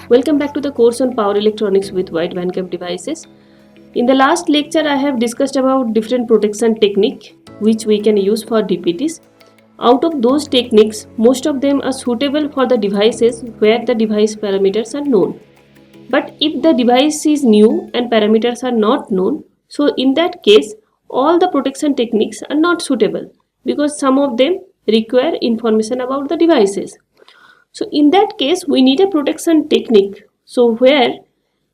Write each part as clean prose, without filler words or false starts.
Welcome back to the course on power electronics with wide bandgap devices. In the last lecture, I have discussed about different protection technique which we can use for DPTs. Out of those techniques, most of them are suitable for the devices where the device parameters are known. But if the device is new and parameters are not known, so in that case, all the protection techniques are not suitable because some of them require information about the devices. So in that case, we need a protection technique. So where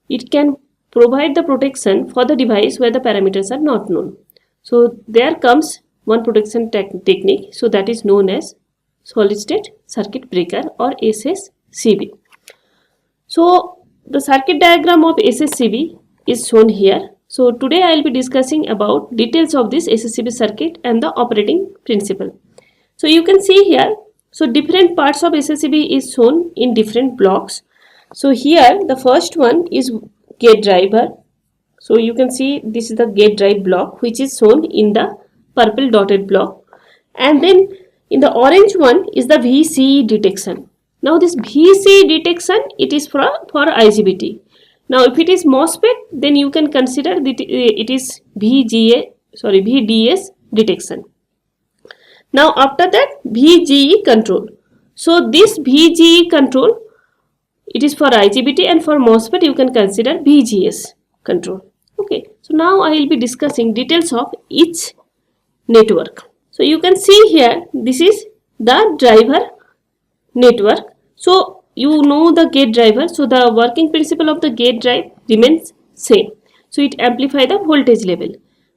it can provide the protection for the device where the parameters are not known. So there comes one protection technique. So that is known as solid state circuit breaker or SSCB. So the circuit diagram of SSCB is shown here. So today I will be discussing about details of this SSCB circuit and the operating principle. So you can see here, so different parts of SSCB is shown in different blocks. So here the first one is gate driver. So you can see this is the gate drive block which is shown in the purple dotted block. And then in the orange one is the VCE detection. Now this VCE detection, it is for IGBT. Now if it is MOSFET, then you can consider that it is VDS detection. Now after that VGE control. So this VGE control, it is for IGBT, and for MOSFET you can consider VGS control. Okay, so now I will be discussing details of each network. So you can see here, this is the driver network. So you know the gate driver, so the working principle of the gate drive remains same. So it amplifies the voltage level.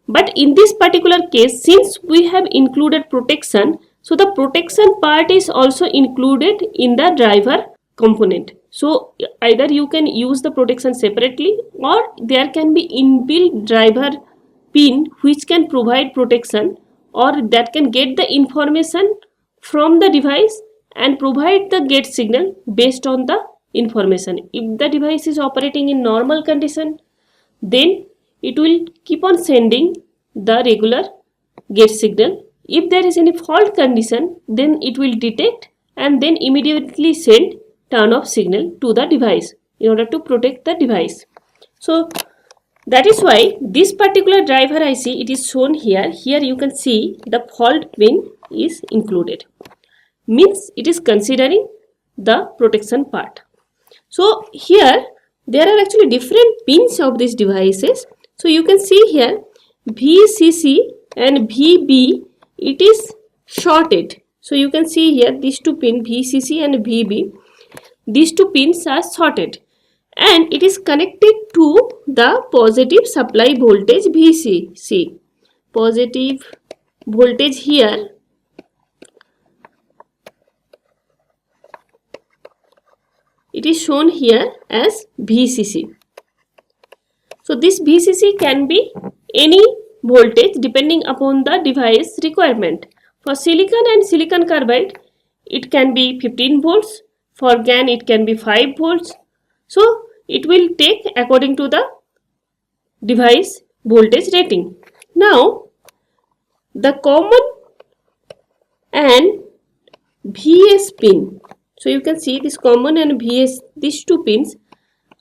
But in this particular case, since we have included protection, so the protection part is also included in the driver component. So either you can use the protection separately, or there can be inbuilt driver pin which can provide protection, or that can get the information from the device and provide the gate signal based on the information. If the device is operating in normal condition, then it will keep on sending the regular gate signal. If there is any fault condition, then it will detect and then immediately send turn off signal to the device in order to protect the device. So that is why this particular driver IC, it is shown here. Here you can see the fault pin is included. Means it is considering the protection part. So here there are actually different pins of these devices. So you can see here VCC and VB, it is shorted. So you can see here these two pins VCC and VB, these two pins are shorted and it is connected to the positive supply voltage VCC. Positive voltage here, it is shown here as VCC. So this VCC can be any voltage depending upon the device requirement. For silicon and silicon carbide, it can be 15 volts. For GaN, it can be 5 volts. So it will take according to the device voltage rating. Now the common and VS pin. So you can see this common and VS, these two pins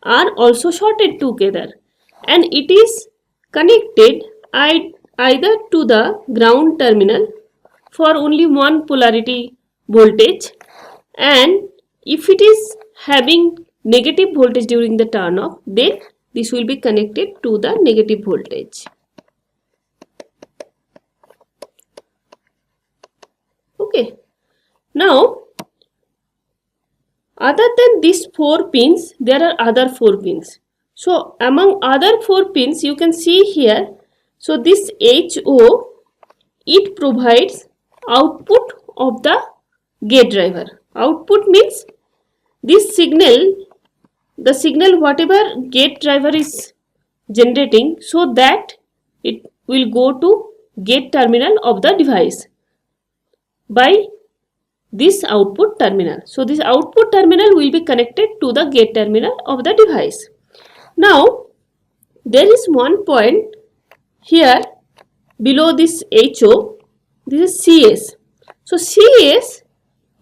are also shorted together, and it is connected either to the ground terminal for only one polarity voltage, and if it is having negative voltage during the turn off, then this will be connected to the negative voltage. Okay, now other than these 4 pins, there are other 4 pins. So among other 4 pins, you can see here, so this HO, it provides output of the gate driver. Output means this signal, the signal whatever gate driver is generating, so that it will go to gate terminal of the device by this output terminal. So this output terminal will be connected to the gate terminal of the device. Now there is one point here below this HO, this is CS. So CS,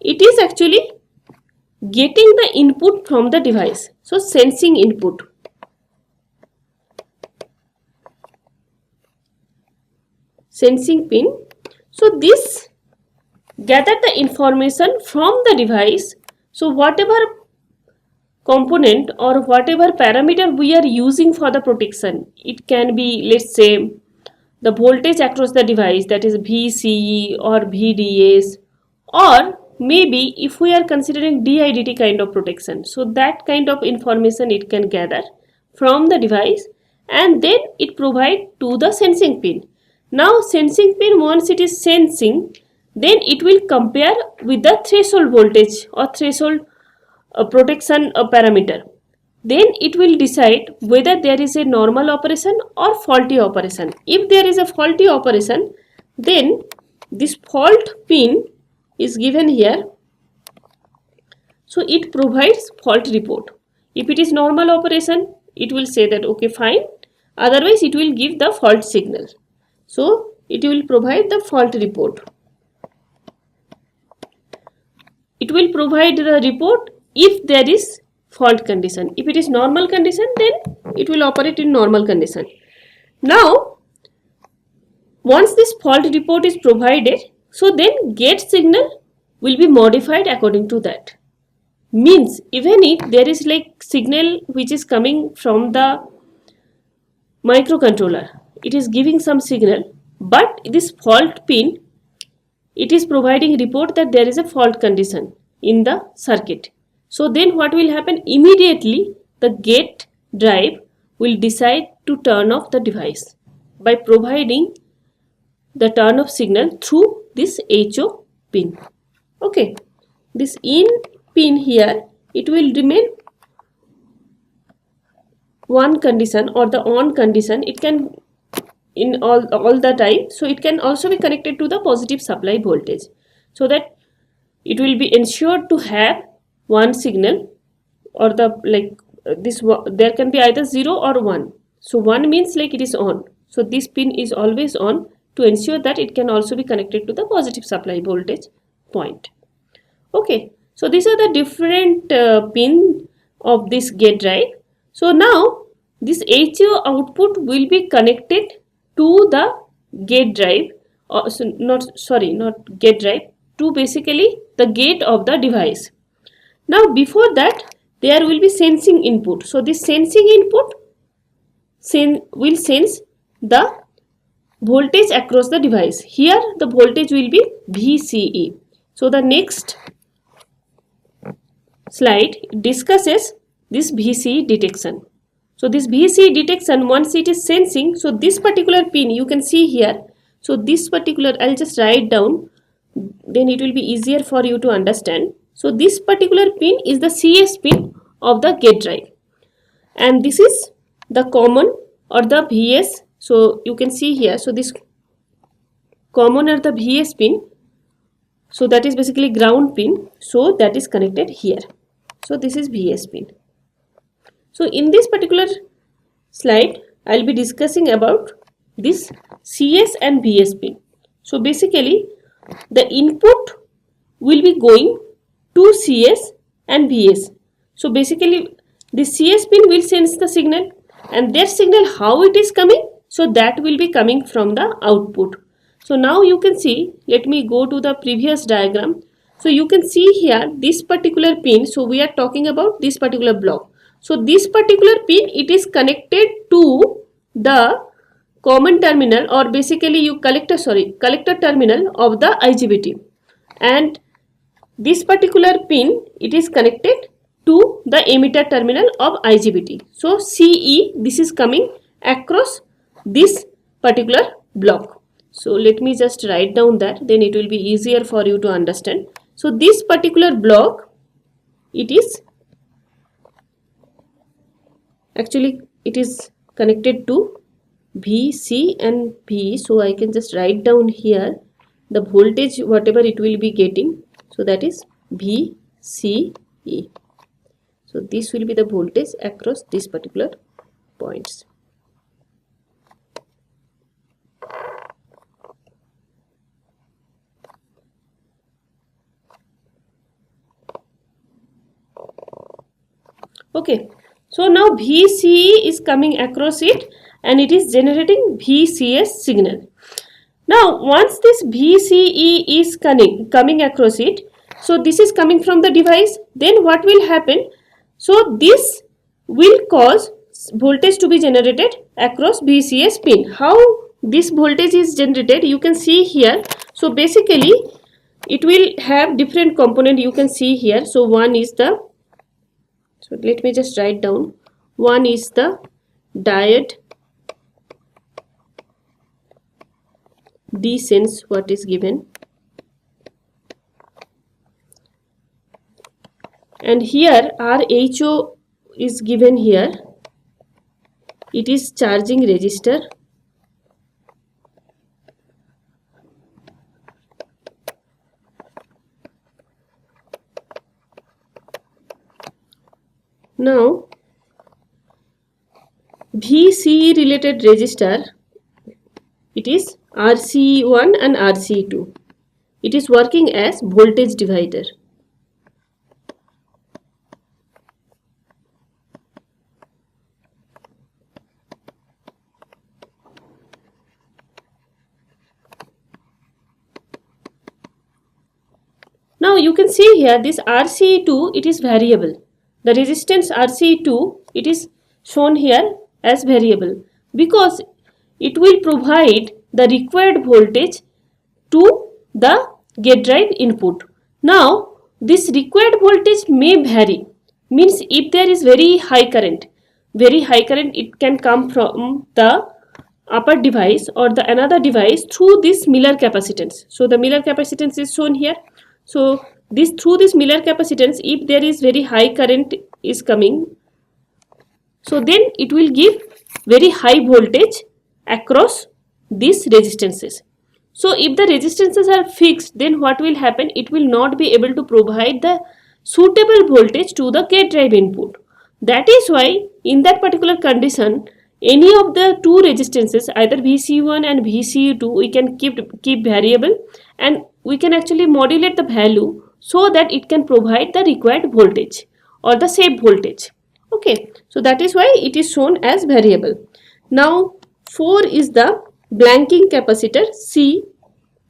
it is actually getting the input from the device. So sensing input. Sensing pin. So this gather the information from the device. So whatever component or whatever parameter we are using for the protection, it can be, let's say, the voltage across the device, that is VCE or VDS, or maybe if we are considering DIDT kind of protection, so that kind of information it can gather from the device and then it provide to the sensing pin. Now sensing pin, once it is sensing, then it will compare with the threshold voltage or threshold protection parameter. Then it will decide whether there is a normal operation or faulty operation. If there is a faulty operation, then this fault pin is given here. So it provides fault report. If it is normal operation, it will say that okay, fine. Otherwise, it will give the fault signal. So it will provide the fault report. It will provide the report if there is fault condition. If it is normal condition, then it will operate in normal condition. Now, once this fault report is provided, so then gate signal will be modified according to that. Means even if there is like signal which is coming from the microcontroller, it is giving some signal, but this fault pin, it is providing report that there is a fault condition in the circuit. So then what will happen? Immediately the gate drive will decide to turn off the device by providing the turn off signal through this HO pin. Okay, this in pin here, it will remain one condition or the on condition. It can in all the time. So it can also be connected to the positive supply voltage, so that it will be ensured to have one signal or the this, there can be either 0 or 1. So 1 means like it is on. So this pin is always on to ensure that it can also be connected to the positive supply voltage point. Okay, so these are the different pin of this gate drive. So now this HO output will be connected to the gate drive, or not gate drive, to basically the gate of the device. Now before that there will be sensing input. So this sensing input will sense the voltage across the device. Here the voltage will be VCE. So the next slide discusses this VCE detection. So this VCE detection, once it is sensing, so this particular pin you can see here. So this particular, I'll just write down, then it will be easier for you to understand. So this particular pin is the CS pin of the gate drive, and this is the common or the VS. So you can see here, so this common or the VS pin, so that is basically ground pin, so that is connected here. So this is VS pin. So in this particular slide I'll be discussing about this CS and VS pin. So basically the input will be going to CS and VS. So basically the CS pin will sense the signal, and that signal how it is coming, so that will be coming from the output. So now you can see, let me go to the previous diagram. So you can see here this particular pin, so we are talking about this particular block. So this particular pin, it is connected to the common terminal, or basically you collector terminal of the IGBT, and this particular pin, it is connected to the emitter terminal of IGBT. So CE, this is coming across this particular block. So let me just write down that, then it will be easier for you to understand. So this particular block, it is actually, it is connected to VC and V. So I can just write down here the voltage whatever it will be getting. So that is VCE. So this will be the voltage across these particular points. Okay, so now VCE is coming across it and it is generating VCS signal. Now once this VCE is coming across it, so this is coming from the device, then what will happen? So this will cause voltage to be generated across VCS pin. How this voltage is generated, you can see here. So basically it will have different component, you can see here. So one is the, so let me just write down, one is the diode, D sense what is given, and here RHO is given here, it is charging resistor. Now VCE related resistor, it is RC1 and RC2. It is working as voltage divider. Now you can see here this RC2, it is variable. The resistance RC2, it is shown here as variable because it will provide the required voltage to the gate drive input. Now this required voltage may vary, means if there is very high current, it can come from the upper device or the another device through this Miller capacitance. So the Miller capacitance is shown here. So this through this Miller capacitance, if there is very high current is coming, so then it will give very high voltage across these resistances. So if the resistances are fixed, then what will happen? It will not be able to provide the suitable voltage to the gate drive input. That is why in that particular condition, any of the two resistances, either VC1 and VC2, we can keep variable and we can actually modulate the value so that it can provide the required voltage or the safe voltage. Okay, so that is why it is shown as variable. Now 4 is the blanking capacitor C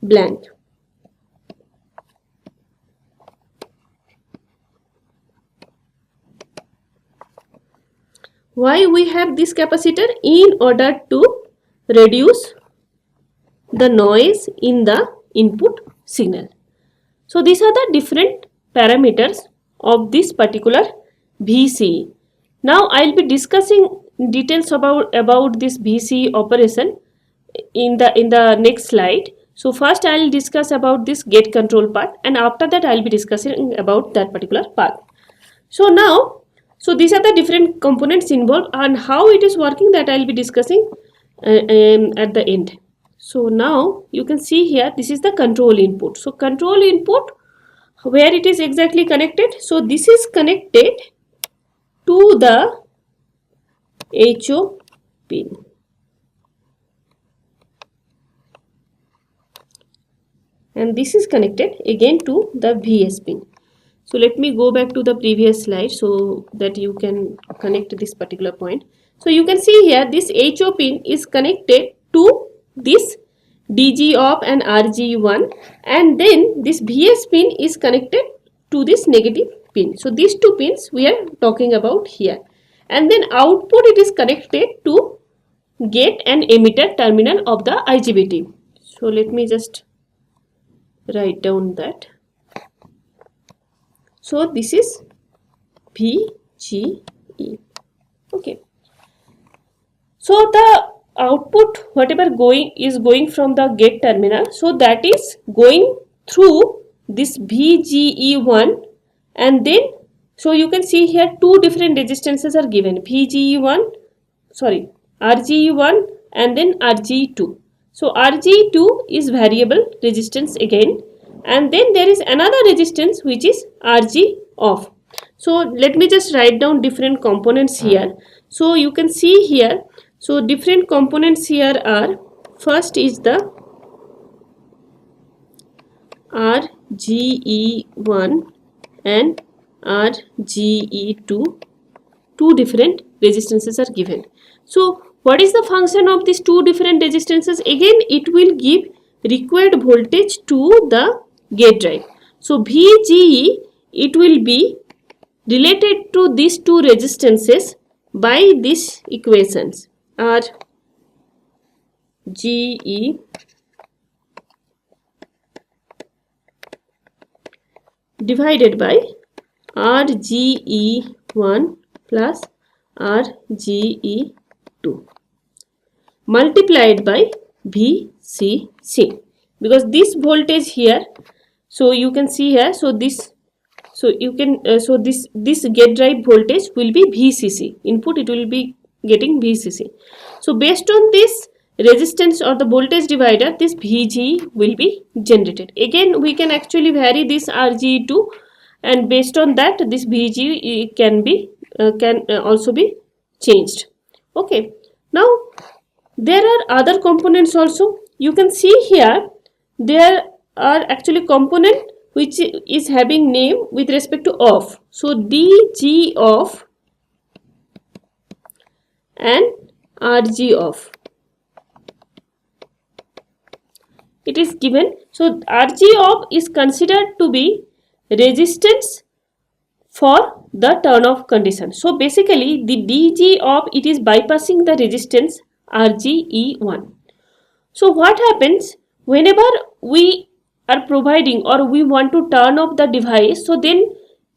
blank. Why we have this capacitor? In order to reduce the noise in the input signal. So these are the different parameters of this particular VCE. Now I will be discussing details about this VCE operation in the next slide. So first I will discuss about this gate control part, and after that I will be discussing about that particular part. So now, so these are the different components involved and how it is working, that I will be discussing at the end. So now you can see here, this is the control input. So control input, where it is exactly connected? So this is connected to the HO pin. And this is connected again to the VS pin. So let me go back to the previous slide so that you can connect this particular point. So you can see here this HO pin is connected to this DG off and RG1, and then this VS pin is connected to this negative pin. So these two pins we are talking about here, and then output it is connected to gate and emitter terminal of the IGBT. So let me just write down that. So this is VGE. Okay. So the output whatever is going from the gate terminal, so that is going through this VGE1, and then so you can see here two different resistances are given, RGE1 and then RG2. So RG2 is variable resistance again, and then there is another resistance which is RG off. So let me just write down different components here. So you can see here, so different components here are, first is the RGE1 and RGE2, two different resistances are given. So what is the function of these two different resistances? Again, it will give required voltage to the gate drive. So VGE, it will be related to these two resistances by these equations. RGE divided by RGE1 plus RGE2 multiplied by VCC, because this voltage here, so you can see here, so this, so you can this gate drive voltage will be VCC input, it will be getting VCC. So based on this resistance or the voltage divider, this VG will be generated. Again, we can actually vary this RGE2, and based on that this VG can also be changed. Okay, now there are other components also. You can see here there are actually component which is having name with respect to off. So DG off and RG off, it is given. So RG off is considered to be resistance for the turn off condition. So basically the DG off, it is bypassing the resistance RGE1. So what happens whenever we are providing or we want to turn off the device? So then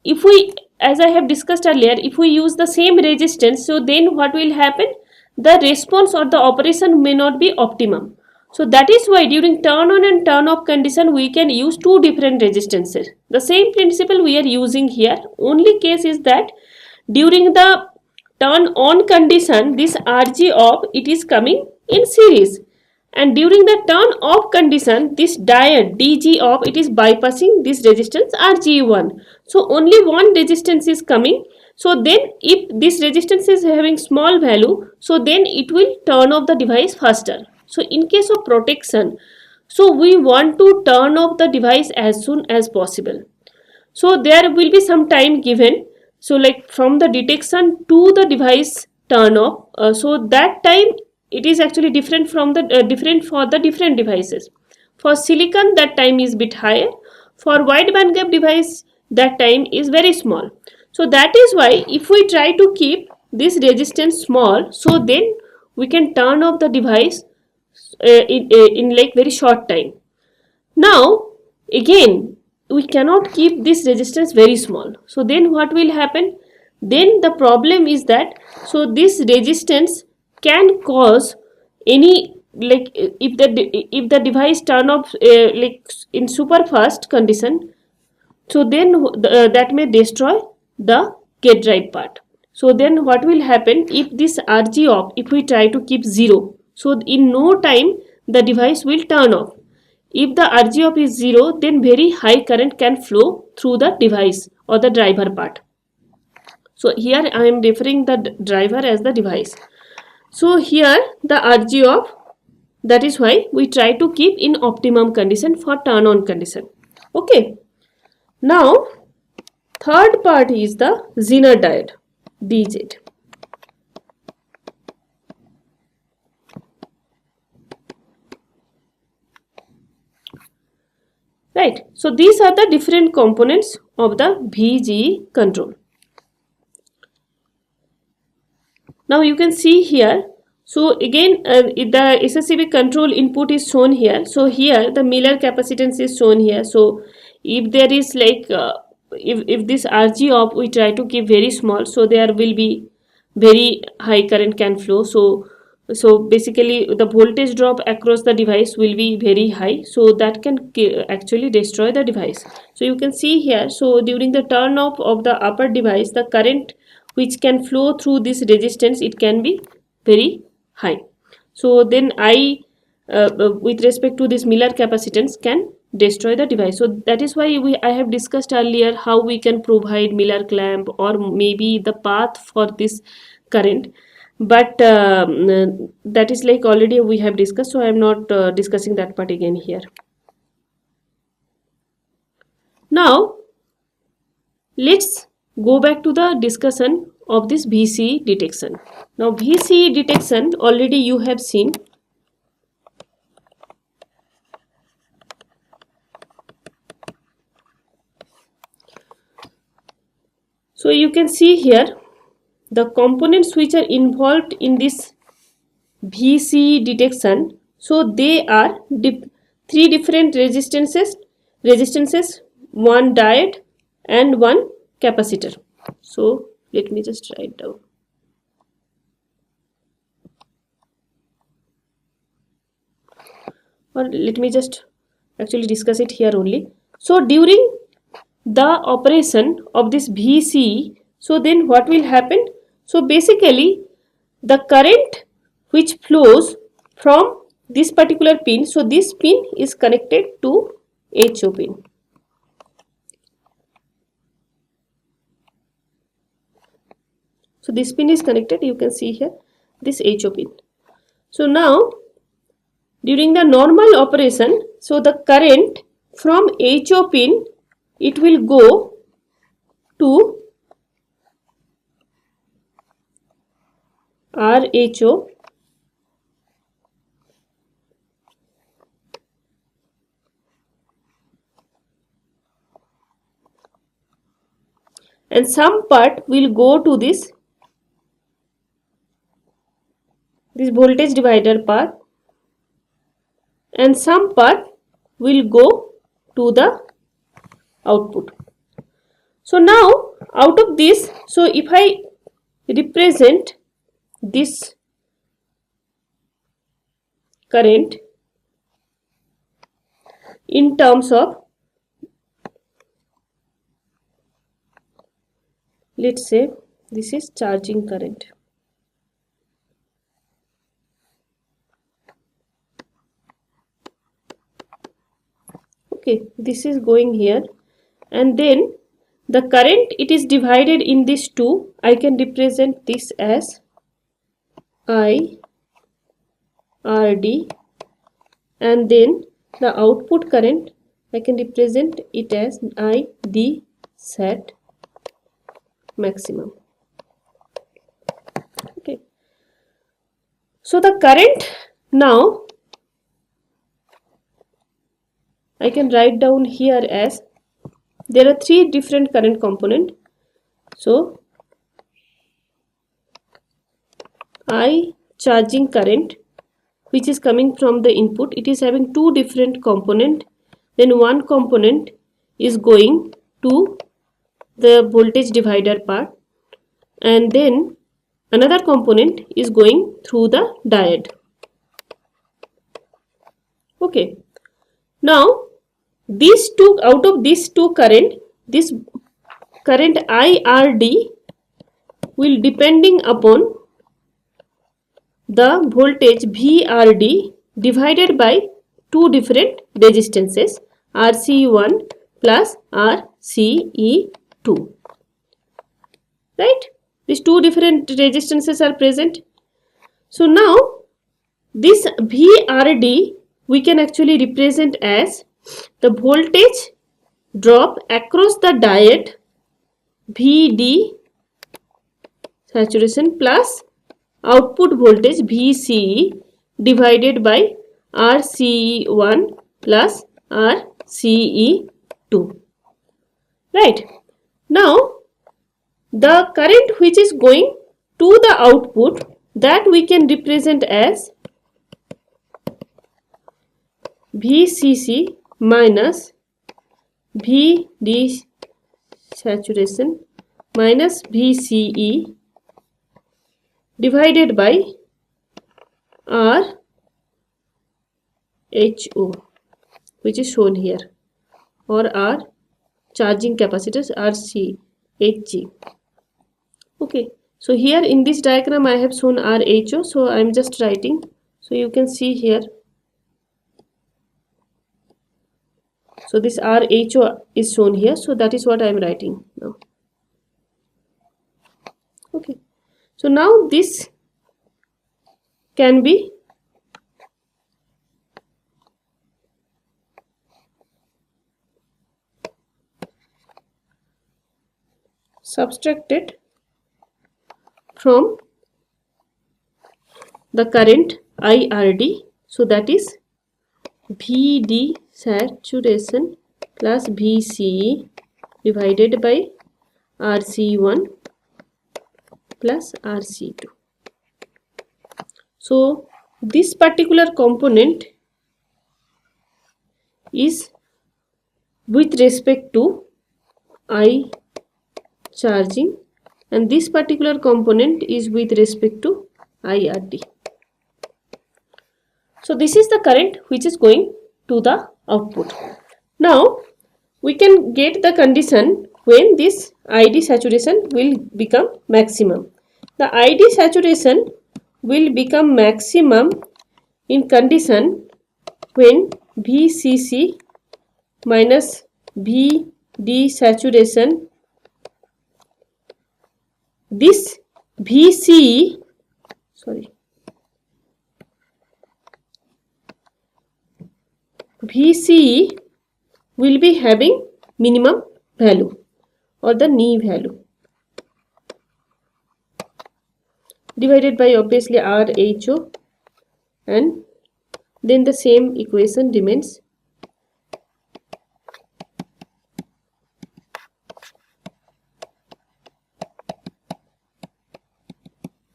if we, as I have discussed earlier, if we use the same resistance, so then what will happen? The response or the operation may not be optimum. So that is why during turn on and turn off condition we can use two different resistances. The same principle we are using here. Only case is that during the turn on condition, this RG off, it is coming in series, and during the turn off condition, this diode DG off, it is bypassing this resistance RG1. So only one resistance is coming. So then if this resistance is having small value, so then it will turn off the device faster. So in case of protection, so we want to turn off the device as soon as possible. So there will be some time given. So like from the detection to the device turn off, so that time it is actually different from the different for the different devices. For silicon, that time is bit higher. For wide bandgap device, that time is very small. So that is why if we try to keep this resistance small, so then we can turn off the device in like very short time. Now again, we cannot keep this resistance very small. So then what will happen? Then the problem is that, so this resistance can cause any, like if the device turn off like in super fast condition, so then that may destroy the gate drive part. So then what will happen if this RG off, if we try to keep 0, so in no time the device will turn off. If the RG off is 0, then very high current can flow through the device or the driver part. So here I am referring the driver as the device. So here the RG off, that is why we try to keep in optimum condition for turn on condition. Okay. Now third part is the Zener diode, DZ. Right. So these are the different components of the VGE control. Now you can see here. So again, the SSCB control input is shown here. So here the Miller capacitance is shown here. So if there is like if this RG off we try to keep very small, so there will be very high current can flow. So basically the voltage drop across the device will be very high, so that can actually destroy the device. So you can see here, so during the turn off of the upper device, the current which can flow through this resistance, it can be very high. So then with respect to this Miller capacitance can destroy the device. So that is why I have discussed earlier how we can provide Miller clamp or maybe the path for this current, but that is like already we have discussed, so I am not discussing that part again here. Now let's go back to the discussion of this VCE detection. Now VCE detection already you have seen. So you can see here the components which are involved in this VCE detection. So they are three different resistances, one diode and one capacitor. So let me just write down. Or let me just actually discuss it here only. So during the operation of this VCE, so then what will happen? So basically the current which flows from this particular pin, so this pin is connected to HO pin. So this pin is connected, you can see here this HO pin. So now during the normal operation, so the current from HO pin, it will go to RHO and some part will go to this voltage divider path and some part will go to the output. So now out of this, so if I represent this current in terms of, let's say this is charging current. Okay, this is going here and then the current, it is divided in these two. I can represent this as I RD and then the output current, I can represent it as ID set maximum. Okay, so the current now I can write down here as there are three different current component. So I charging current which is coming from the input, it is having two different component. Then one component is going to the voltage divider part and then another component is going through the diode. Okay, now these two, out of these two current, this current IRD will depending upon the voltage VRD divided by two different resistances RC1 plus RCE2. Right? These two different resistances are present. So now this VRD we can actually represent as the voltage drop across the diode VD saturation plus output voltage VCE divided by RCE1 plus RCE2. Right? Now the current which is going to the output, that we can represent as VCC minus VD saturation minus VCE divided by RHO, which is shown here, or R charging capacitors RCHG. Okay, so here in this diagram I have shown RHO, so I am just writing. So you can see here. So this RHO is shown here, so that is what I am writing now. Okay, so now this can be subtracted from the current IRD. So that is VD saturation plus VCE divided by RC1 plus RC2. So this particular component is with respect to I charging, and this particular component is with respect to IRD. So this is the current which is going to the output. Now we can get the condition when this ID saturation will become maximum. The ID saturation will become maximum in condition when VCC minus VD saturation, this VCE will be having minimum value or the knee value divided by obviously RHO, and then the same equation remains.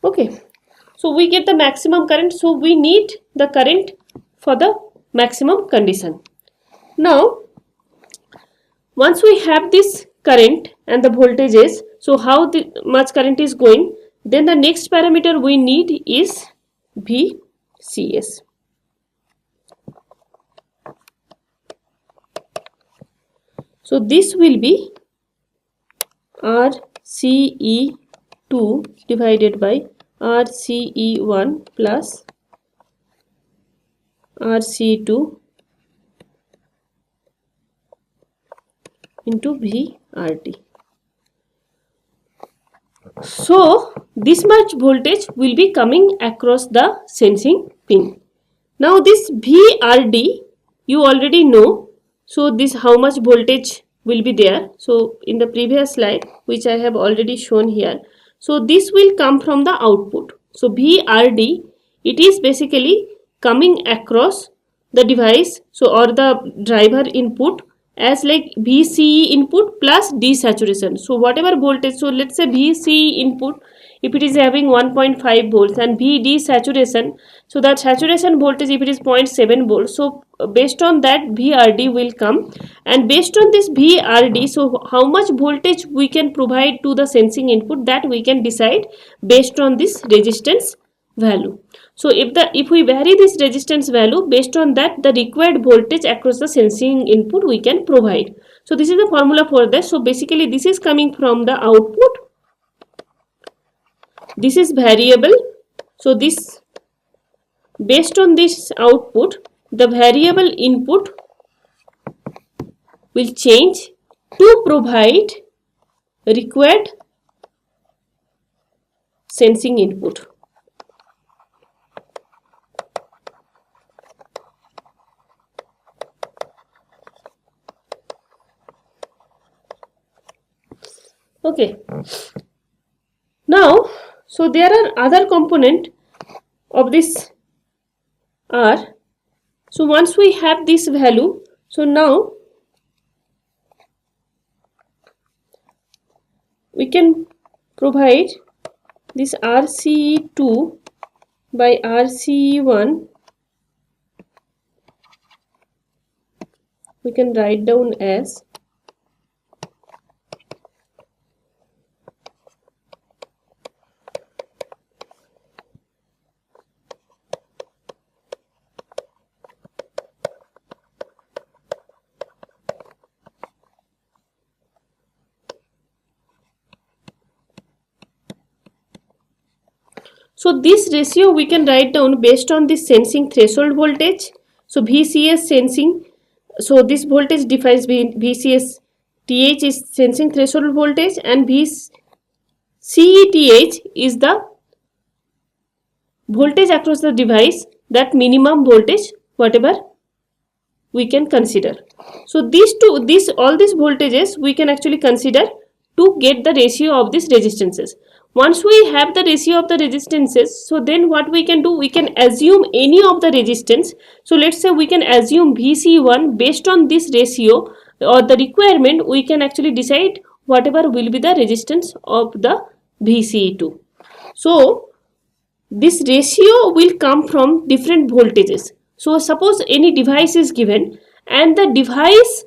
Okay, so we get the maximum current, so we need the current for the maximum condition. Now once we have this current and the voltages, so how much current is going, then the next parameter we need is VCS. So this will be RCE2 divided by RCE1 plus RC2 into VRD. So this much voltage will be coming across the sensing pin. Now this VRD you already know, so this how much voltage will be there. So in the previous slide which I have already shown here, so this will come from the output. So VRD, it is basically coming across the device, so or the driver input as like VCE input plus desaturation. So whatever voltage, so let's say VCE input, if it is having 1.5 volts and VD saturation, so that saturation voltage if it is 0.7 volts, so based on that VRD will come, and based on this VRD, so how much voltage we can provide to the sensing input, that we can decide based on this resistance value. So if we vary this resistance value, based on that the required voltage across the sensing input we can provide. So this is the formula for that. So basically this is coming from the output, this is variable, so this based on this output the variable input will change to provide required sensing input. Okay, now so there are other component of this R. So once we have this value, so now we can provide this RCE2 by RCE1, we can write down as so this ratio we can write down based on this sensing threshold voltage. So VCS sensing, so this voltage defines VCS TH is sensing threshold voltage, and VCETH is the voltage across the device, that minimum voltage whatever we can consider. So these two, all these voltages we can actually consider to get the ratio of these resistances. once we have the ratio of the resistances, so then what we can do, we can assume any of the resistance. So let's say we can assume VC1. Based on this ratio or the requirement, we can actually decide whatever will be the resistance of the VCE2. So this ratio will come from different voltages. So suppose any device is given and the device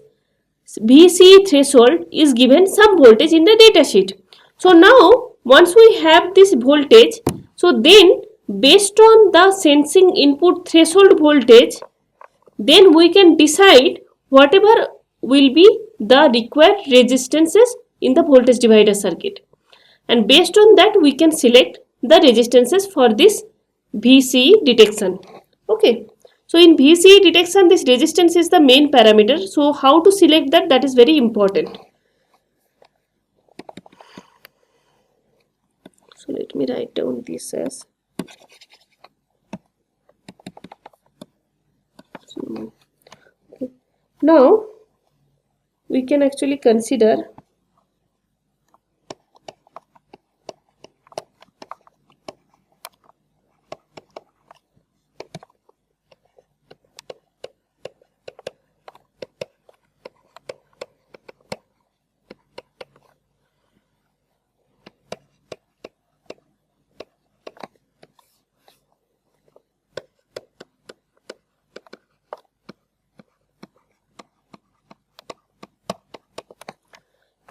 VC threshold is given some voltage in the data sheet. So now once we have this voltage, so then based on the sensing input threshold voltage, then we can decide whatever will be the required resistances in the voltage divider circuit, and based on that we can select the resistances for this VCE detection. Okay, so in VCE detection this resistance is the main parameter. So how to select that, that is very important. So let me write down this as okay. Now we can actually consider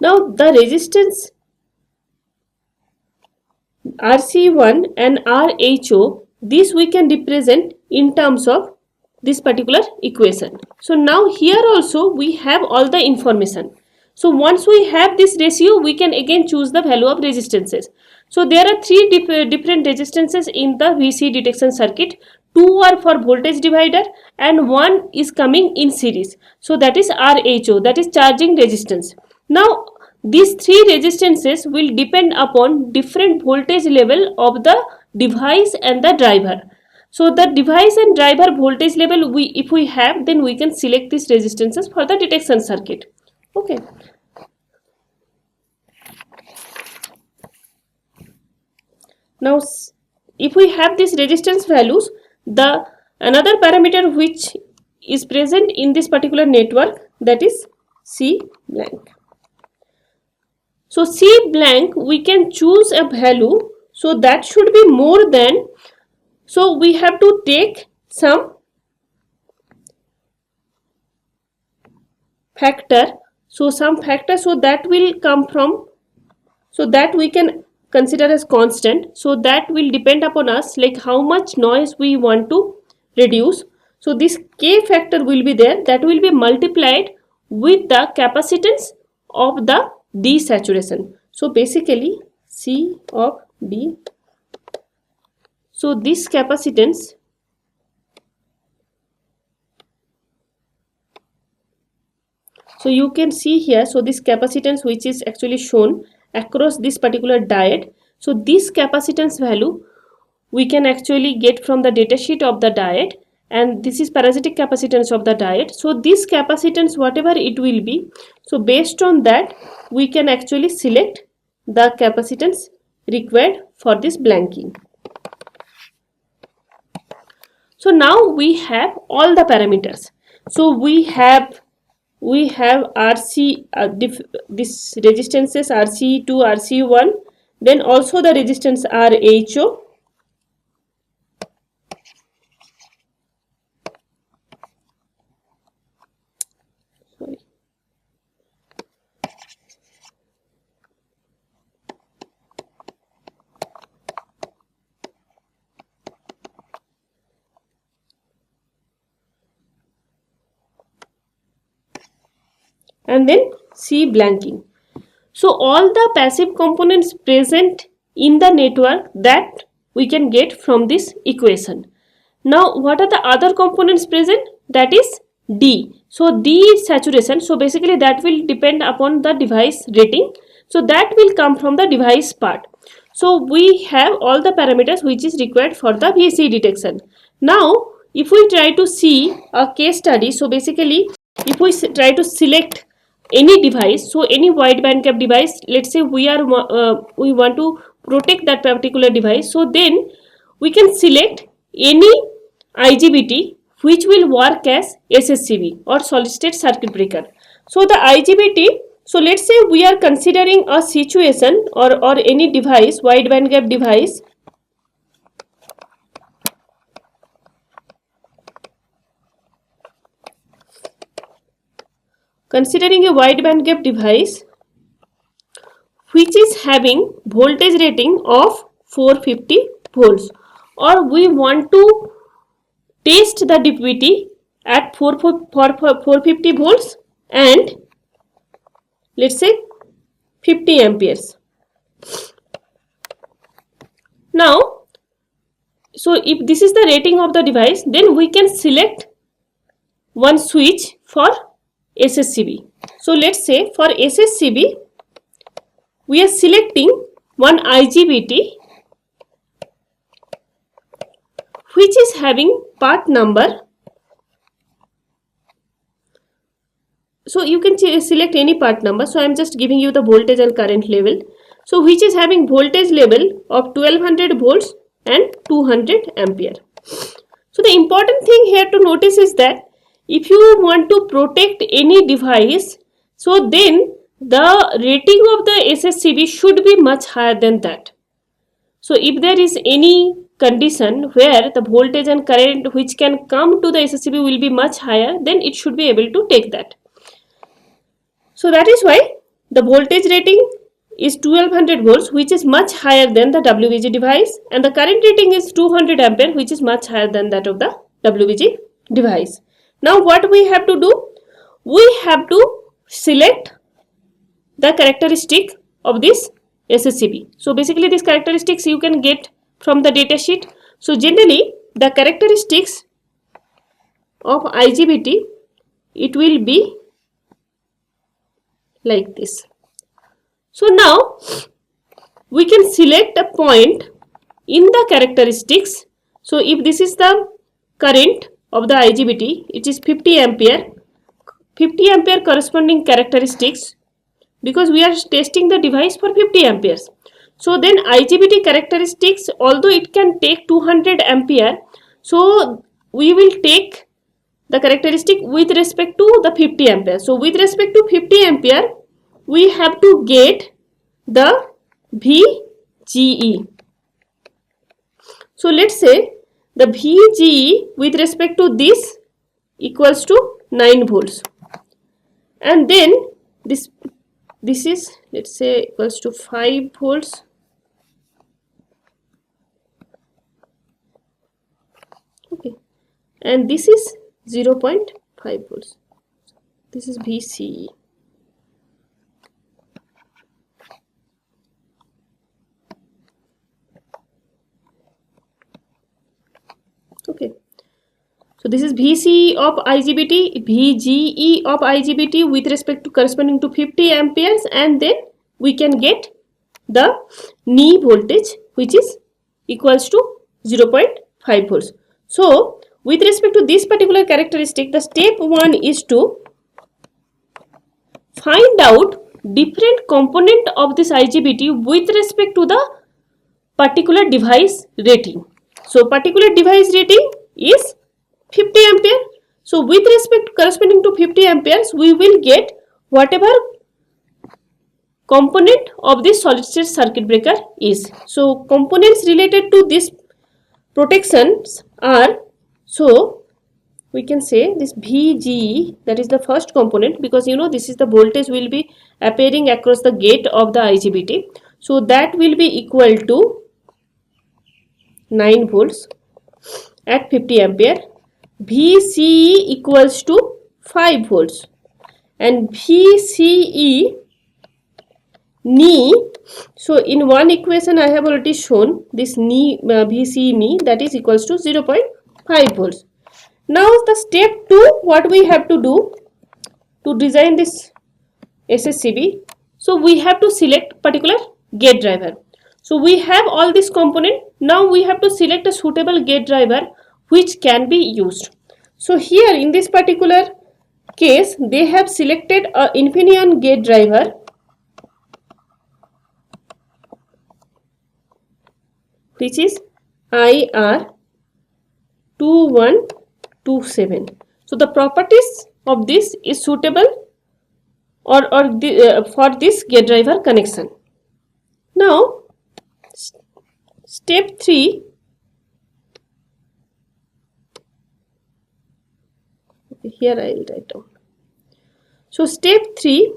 now the resistance RC1 and RHO, this we can represent in terms of this particular equation. So now here also we have all the information. So once we have this ratio, we can again choose the value of resistances. So there are three different resistances in the VC detection circuit. Two are for voltage divider and one is coming in series. So that is RHO, that is charging resistance. Now these three resistances will depend upon different voltage level of the device and the driver. So the device and driver voltage level if we have, then we can select these resistances for the detection circuit. Okay. Now if we have these resistance values, the another parameter which is present in this particular network, that is C blank. So C blank we can choose a value, so that should be more than, so we have to take some factor, so some factor, so that will come from, so that we can consider as constant. So that will depend upon us, like how much noise we want to reduce. So this K factor will be there, that will be multiplied with the capacitance of the D saturation. So basically C of D, so this capacitance, so you can see here, so this capacitance which is actually shown across this particular diode, so this capacitance value we can actually get from the datasheet of the diode, and this is parasitic capacitance of the diode. So this capacitance whatever it will be, so based on that we can actually select the capacitance required for this blanking. So now we have all the parameters. So we have RC, this resistances RC2, RC1, then also the resistance RHO, and then C blanking. So all the passive components present in the network that we can get from this equation. Now what are the other components present? That is D. So D is saturation, so basically that will depend upon the device rating, so that will come from the device part. So we have all the parameters which is required for the VC detection. Now if we try to see a case study, so basically if we try to select any device, so any wide bandgap device, let's say we want to protect that particular device. So then we can select any IGBT which will work as SSCB or solid state circuit breaker. So the IGBT, so let's say we are considering a situation or any device, wide bandgap device. Considering a wide bandgap device which is having voltage rating of 450 volts, or we want to test the DPT at 450 volts and let's say 50 amperes. Now, so if this is the rating of the device, then we can select one switch for SSCB. So let's say for SSCB, we are selecting one IGBT which is having part number. So you can select any part number. So I am just giving you the voltage and current level. So which is having voltage level of 1200 volts and 200 ampere. So the important thing here to notice is that if you want to protect any device, so then the rating of the SSCB should be much higher than that. So if there is any condition where the voltage and current which can come to the SSCB will be much higher, then it should be able to take that. So that is why the voltage rating is 1200 volts, which is much higher than the WBG device, and the current rating is 200 ampere, which is much higher than that of the WBG device. Now what we have to do? We have to select the characteristic of this SSCB. So basically these characteristics you can get from the data sheet. So generally the characteristics of IGBT, it will be like this. So now we can select a point in the characteristics. So if this is the current of the IGBT, it is 50 ampere, 50 ampere corresponding characteristics, because we are testing the device for 50 amperes. So then IGBT characteristics, although it can take 200 ampere, so we will take the characteristic with respect to the 50 ampere. So with respect to 50 ampere, we have to get the VGE. So let's say the VGE with respect to this equals to 9 volts, and then this is, let's say, equals to 5 volts. Okay, and this is 0.5 volts. This is VCE. Okay, so this is VCE of IGBT, VGE of IGBT with respect to corresponding to 50 amperes, and then we can get the knee voltage which is equals to 0.5 volts. So with respect to this particular characteristic, the step 1 is to find out different component of this IGBT with respect to the particular device rating. So particular device rating is 50 ampere. So with respect corresponding to 50 amperes, we will get whatever component of this solid state circuit breaker is. So components related to this protections are, so we can say this VGE, that is the first component, because you know this is the voltage will be appearing across the gate of the IGBT. So that will be equal to 9 volts at 50 ampere. VCE equals to 5 volts, and VCE knee, so in one equation I have already shown this knee, VCE knee, that is equals to 0.5 volts. Now the step 2, what we have to do to design this SSCB, so we have to select particular gate driver. So we have all this component. Now we have to select a suitable gate driver which can be used. So here in this particular case, they have selected a Infineon gate driver which is IR2127. So the properties of this is suitable for this gate driver connection. Now step 3, here I will write down. So step 3,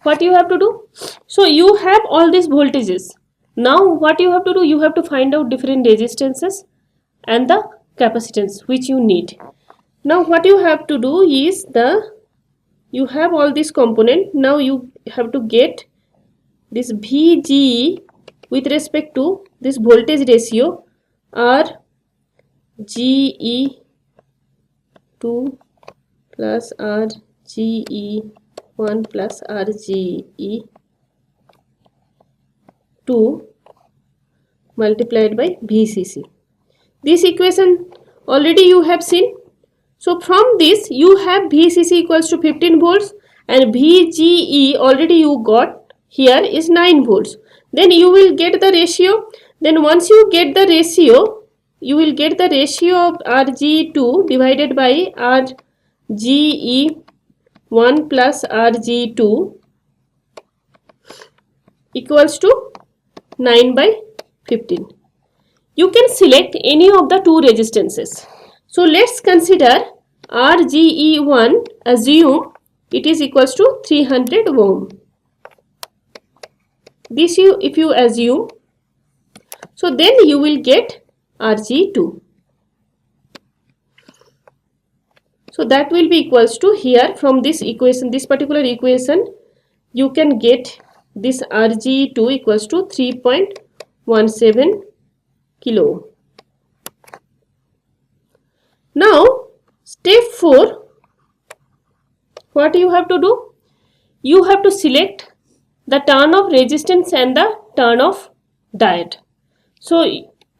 what you have to do? So you have all these voltages. Now what you have to do? You have to find out different resistances and the capacitance which you need. Now what you have to do is you have all this component. Now you have to get this VGE with respect to this voltage ratio RGE2 plus RGE1 plus RGE2 multiplied by VCC. This equation already you have seen. So from this you have VCC equals to 15 volts and VGE already you got here is 9 volts. Then you will get the ratio. Then once you get the ratio, you will get the ratio of RGE2 divided by RGE1 plus RGE2 equals to 9 by 15. You can select any of the two resistances. So let's consider RGE1, assume it is equals to 300 ohm. This if you assume, so then you will get RGE2. So that will be equals to, here from this equation, this particular equation, you can get this RGE2 equals to 3.17 kilo. Now step 4, what you have to do? You have to select the turn of resistance and the turn of diode. So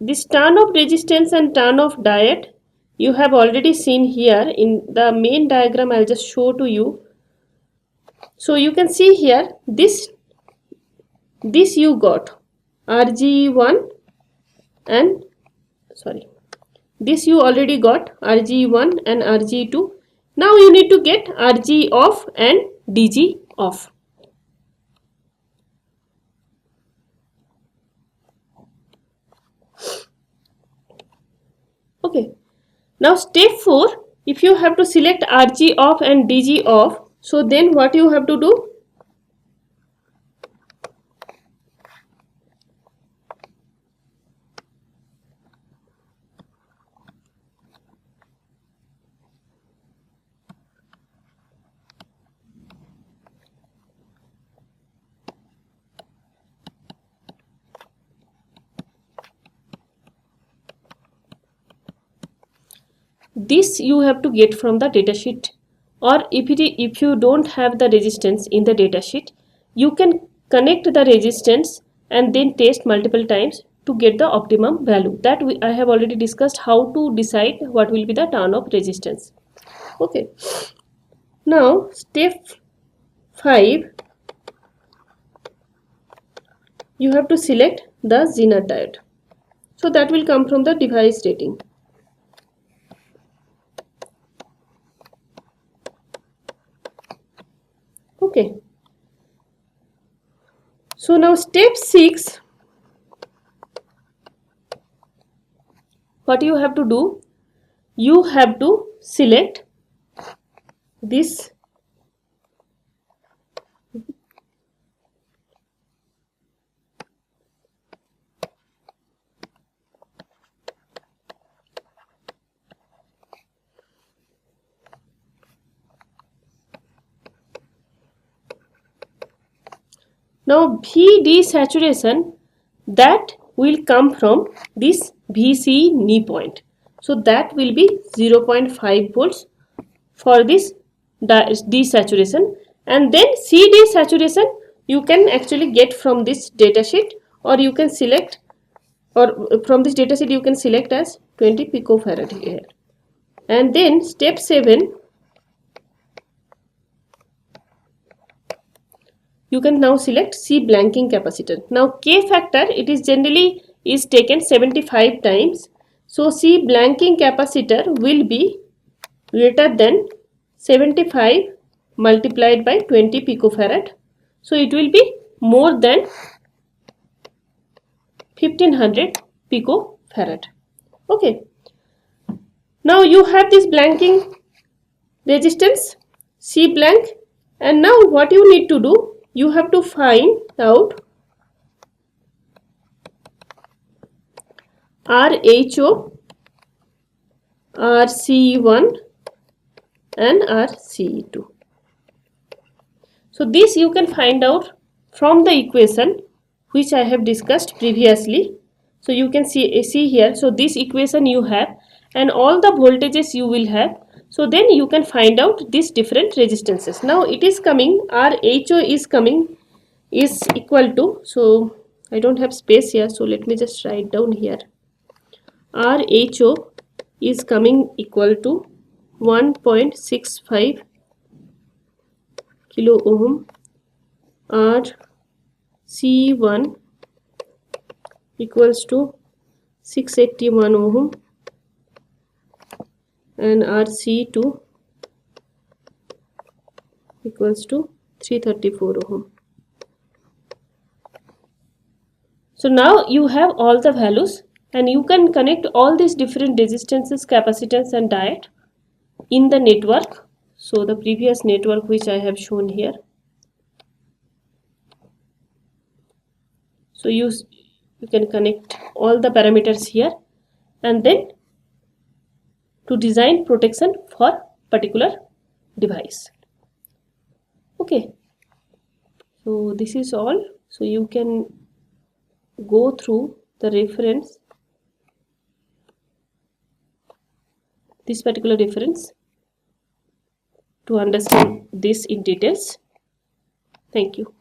this turn of resistance and turn of diode you have already seen here in the main diagram. I'll just show to you. So you can see here this you got RGE1 and this you already got RGE1 and RGE2. Now you need to get RG off and DG off. Okay. Now step 4, if you have to select RG off and DG off, so then what you have to do? This you have to get from the datasheet, or if you don't have the resistance in the datasheet, you can connect the resistance and then test multiple times to get the optimum value. That I have already discussed how to decide what will be the turn of resistance. Okay. Now step 5, you have to select the Zener diode. So that will come from the device rating. Okay. So now step 6, what you have to do? You have to select this now VD saturation, that will come from this VC knee point. So that will be 0.5 volts for this desaturation, and then CD saturation you can actually get from this datasheet, or you can select, or from this datasheet you can select as 20 picofarad here. And then step 7, you can now select C blanking capacitor. Now K factor, it is generally is taken 75 times. So C blanking capacitor will be greater than 75 multiplied by 20 picofarad. So it will be more than 1500 picofarad. Okay. Now you have this blanking resistance C blank, and now what you need to do, you have to find out RHO, RCE1 and RCE2. So this you can find out from the equation which I have discussed previously. So you can see here, so this equation you have and all the voltages you will have. So then you can find out these different resistances. Now it is coming, RHO is coming is equal to, so I don't have space here, so let me just write down here. RHO is coming equal to 1.65 kilo ohm. RC1 equals to 681 ohm and RC2 equals to 334 ohm. So now you have all the values and you can connect all these different resistances, capacitance and diode in the network. So the previous network which I have shown here. So you can connect all the parameters here and then to design protection for particular device. Okay, so this is all. So you can go through the reference, this particular reference, to understand this in details. Thank you.